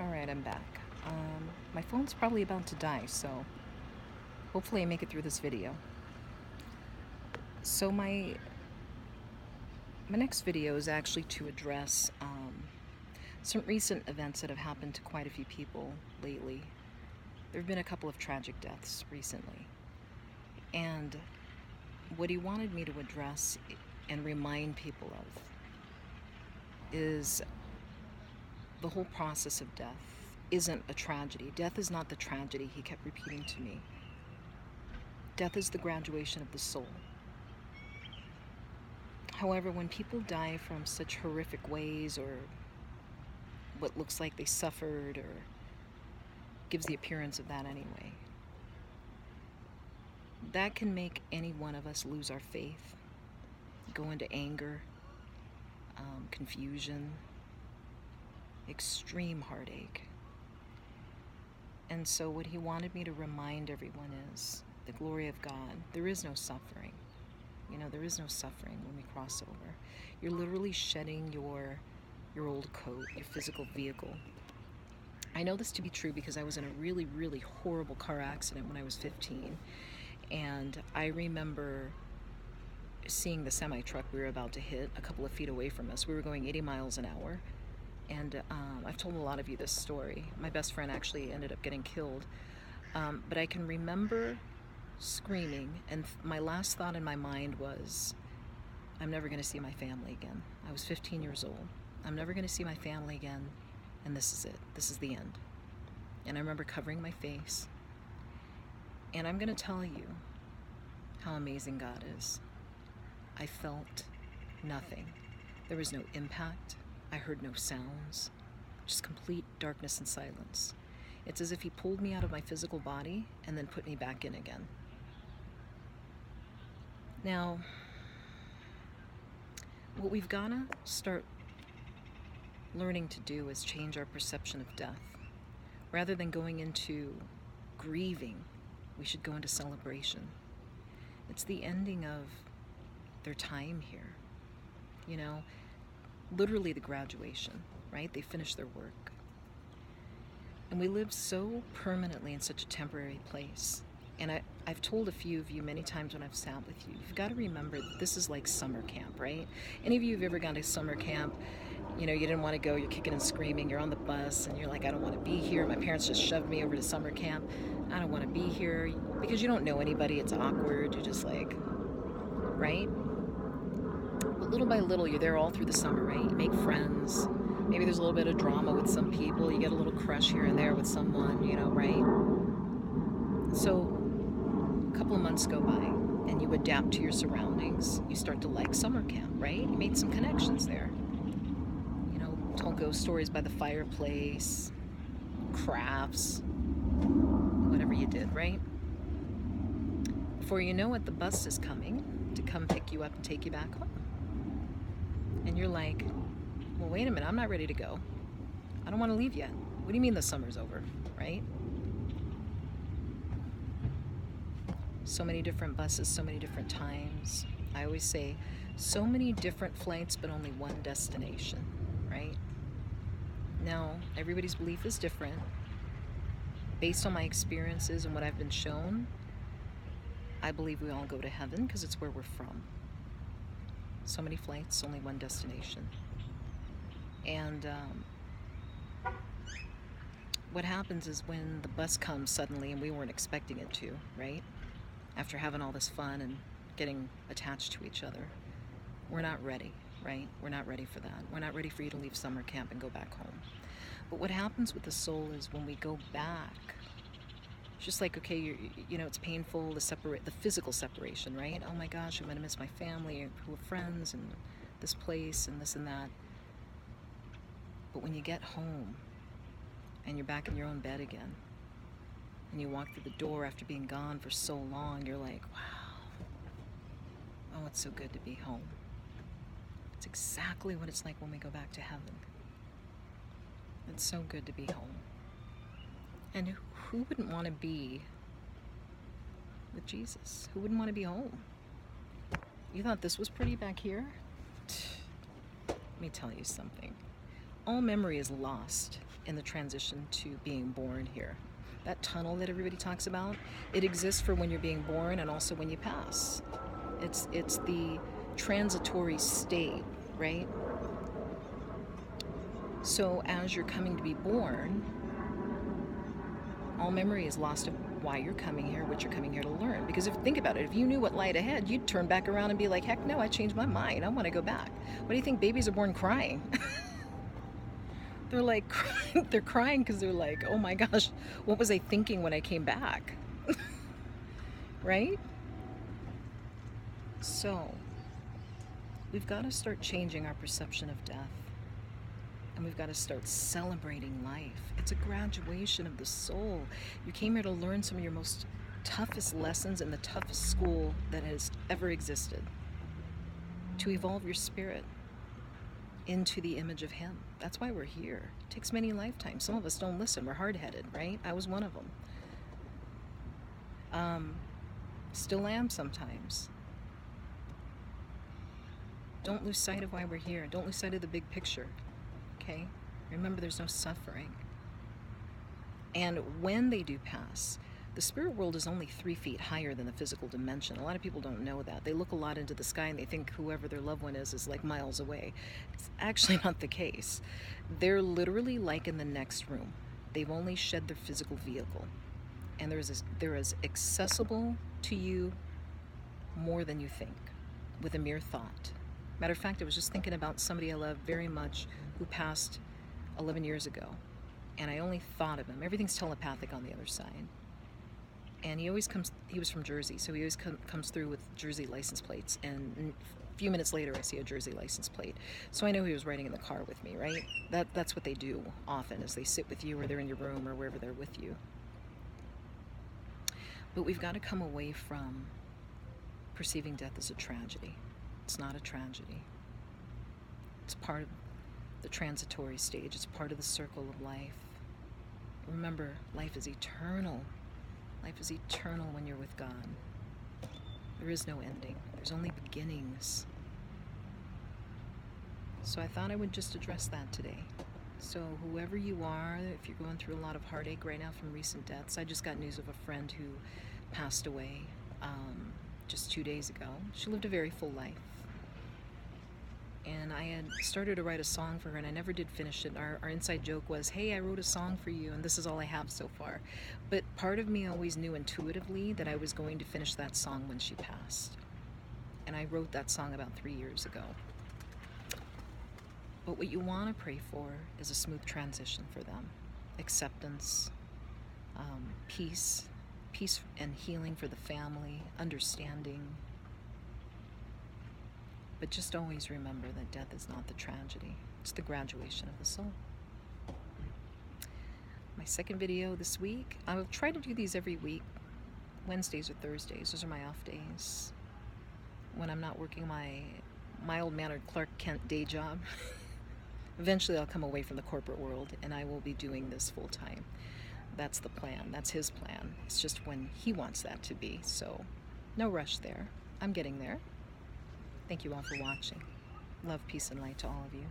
Alright, I'm back. My phone's probably about to die, so hopefully I make it through this video. So my next video is actually to address some recent events that have happened to quite a few people lately. There have been a couple of tragic deaths recently. And what he wanted me to address and remind people of is the whole process of death isn't a tragedy. Death is not the tragedy, he kept repeating to me. Death is the graduation of the soul. However, when people die from such horrific ways, or what looks like they suffered, or gives the appearance of that anyway, that can make any one of us lose our faith, go into anger, confusion, extreme heartache. And so what he wanted me to remind everyone is the glory of God. There is no suffering. You know, there is no suffering when we cross over. You're literally shedding your old coat, your physical vehicle. I know this to be true because I was in a really, really horrible car accident when I was 15. And I remember seeing the semi-truck we were about to hit a couple of feet away from us. We were going 80 miles an hour. And I've told a lot of you this story. My best friend actually ended up getting killed. But I can remember screaming, and my last thought in my mind was, I'm never going to see my family again. I was 15 years old. I'm never going to see my family again, and this is it. This is the end. And I remember covering my face. And I'm going to tell you how amazing God is. I felt nothing. There was no impact. I heard no sounds, just complete darkness and silence. It's as if he pulled me out of my physical body and then put me back in again. Now, what we've got to start learning to do is change our perception of death. Rather than going into grieving, we should go into celebration. It's the ending of their time here. You know, literally the graduation, right? They finish their work. And we live so permanently in such a temporary place. And I've told a few of you many times when I've sat with you, you've got to remember that this is like summer camp, right? Any of you who've ever gone to summer camp, you know, you didn't want to go, you're kicking and screaming, you're on the bus, and you're like, I don't want to be here. My parents just shoved me over to summer camp. I don't want to be here. Because you don't know anybody, it's awkward. You're just like, right? But little by little, you're there all through the summer, right? You make friends. Maybe there's a little bit of drama with some people. You get a little crush here and there with someone, you know, right? So a couple of months go by, and you adapt to your surroundings. You start to like summer camp, right? You made some connections there. You know, told ghost stories by the fireplace, crafts, whatever you did, right? Before you know it, the bus is coming to come pick you up and take you back home. And you're like, well, wait a minute, I'm not ready to go. I don't want to leave yet. What do you mean the summer's over, right? So many different buses, so many different times. I always say, so many different flights, but only one destination, right? Now, everybody's belief is different. Based on my experiences and what I've been shown, I believe we all go to heaven because it's where we're from. So many flights, only one destination. And what happens is when the bus comes suddenly, and we weren't expecting it to, right? After having all this fun and getting attached to each other, we're not ready, right? We're not ready for that. We're not ready for you to leave summer camp and go back home. But what happens with the soul is when we go back, it's just like, okay, you know, it's painful to separate, the physical separation, right? Oh my gosh, I'm gonna miss my family, who are friends, and this place, and this and that. But when you get home, and you're back in your own bed again, and you walk through the door after being gone for so long, you're like, wow, oh, it's so good to be home. It's exactly what it's like when we go back to heaven. It's so good to be home. And who wouldn't want to be with Jesus? Who wouldn't want to be home? You thought this was pretty back here? Let me tell you something. all memory is lost in the transition to being born here. That tunnel that everybody talks about, it exists for when you're being born and also when you pass. It's the transitory state, right? So as you're coming to be born, all memory is lost of why you're coming here, what you're coming here to learn. Because if think about it, if you knew what lied ahead, you'd turn back around and be like, heck no, I changed my mind. I want to go back. What do you think babies are born crying? They're like, they're crying because they're like, oh my gosh, what was I thinking when I came back? Right? So, we've got to start changing our perception of death. And we've got to start celebrating life. It's a graduation of the soul. You came here to learn some of your most toughest lessons in the toughest school that has ever existed. To evolve your spirit into the image of Him. That's why we're here. It takes many lifetimes. Some of us don't listen. We're hard-headed, right? I was one of them. Still am sometimes. Don't lose sight of why we're here. Don't lose sight of the big picture. Okay? Remember, there's no suffering. And when they do pass, the spirit world is only 3 feet higher than the physical dimension. A lot of people don't know that. They look a lot into the sky and they think whoever their loved one is like miles away. It's actually not the case. They're literally like in the next room. They've only shed their physical vehicle. And they're as accessible to you more than you think, with a mere thought. Matter of fact, I was just thinking about somebody I love very much who passed 11 years ago. And I only thought of him. Everything's telepathic on the other side. And he was from Jersey, so he always comes through with Jersey license plates. And a few minutes later, I see a Jersey license plate. So I know he was riding in the car with me, right? That's what they do often, is they sit with you or they're in your room or wherever they're with you. But we've got to come away from perceiving death as a tragedy. It's not a tragedy. It's part of the transitory stage. It's part of the circle of life. Remember, life is eternal. Life is eternal when you're with God. There is no ending. There's only beginnings. So I thought I would just address that today. So whoever you are, if you're going through a lot of heartache right now from recent deaths, I just got news of a friend who passed away just 2 days ago. She lived a very full life. And I had started to write a song for her, and I never did finish it. Our inside joke was, hey, I wrote a song for you, and this is all I have so far. But part of me always knew intuitively that I was going to finish that song when she passed. And I wrote that song about 3 years ago. But what you want to pray for is a smooth transition for them. Acceptance, peace and healing for the family, understanding. But just always remember that death is not the tragedy. It's the graduation of the soul. My second video this week, I will try to do these every week, Wednesdays or Thursdays. Those are my off days. When I'm not working my mild-mannered Clark Kent day job. Eventually I'll come away from the corporate world and I will be doing this full time. That's the plan. That's his plan. It's just when he wants that to be. So no rush there. I'm getting there. Thank you all for watching. Love, peace, and light to all of you.